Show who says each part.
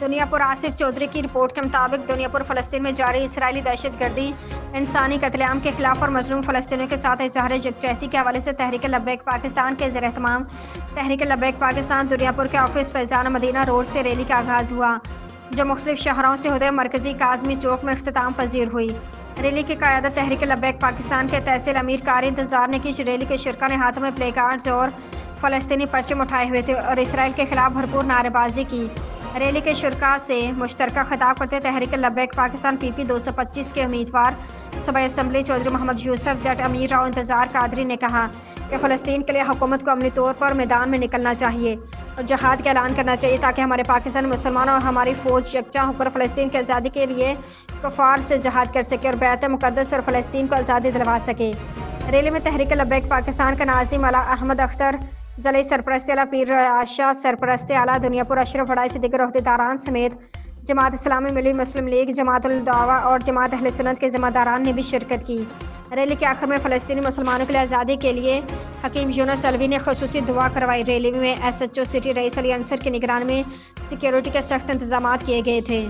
Speaker 1: دنیا پر آصف چودھری کی رپورٹ کے مطابق دنیا پر فلسطین میں جاری اسرائیلی دہشت گردی، انسانی قتل عام کے خلاف اور مظلوم فلسطینیوں کے ساتھ اظہار یکجہتی کے حوالے سے تحریک لبیک پاکستان کے زیر اہتمام تحریک لبیک پاکستان دنیا پور کے آفس فیضان مدینہ روڈ سے ریلی کا آغاز ہوا، جو مختلف شہروں سے ہوتے مرکزی کاظمی چوک میں اختتام پذیر ہوئی۔ ریلی کی قیادت تحریک لبیک پاکستان کے تحصیل امیر قاری انتظار نے کی۔ ریلی کے شرکا نے ہاتھوں میں پلے کارڈز اور فلسطینی پرچم اٹھائے ہوئے تھے اور اسرائیل کے خلاف بھرپور نعرے بازی کی۔ ریلی کے شرکا سے مشترکہ خطاب کرتے تحریک لبیک پاکستان پی پی 225 کے امیدوار صوبائی اسمبلی چودھری محمد یوسف جٹ امیر راؤ انتظار قادری نے کہا کہ فلسطین کے لیے حکومت کو عملی طور پر میدان میں نکلنا چاہیے اور جہاد کا اعلان کرنا چاہیے تاکہ ہمارے پاکستان مسلمانوں اور ہماری فوج یکجا ہو کر فلسطین کی آزادی کے لیے کفار سے جہاد کر سکے اور بیت مقدس اور فلسطین کو آزادی دلوا سکے۔ ریلی میں تحریک لبیک پاکستان کا ناظم اعلیٰ احمد اختر ضلعی سرپرست اعلیٰ پیر عاشا سرپرست اعلیٰ دنیا پور اشرف وڈائی سے دیگر عہدیداران سمیت جماعت اسلامی ملی مسلم لیگ جماعت الدعوہ اور جماعت اہل سنت کے ذمہ داران نے بھی شرکت کی۔ ریلی کے آخر میں فلسطینی مسلمانوں کے لیے آزادی کے لیے حکیم یونس الوی نے خصوصی دعا کروائی۔ ریلی میں ایس ایچ او سٹی رئیس علی انصر کی نگرانی میں سیکیورٹی کے سخت انتظامات کیے گئے تھے۔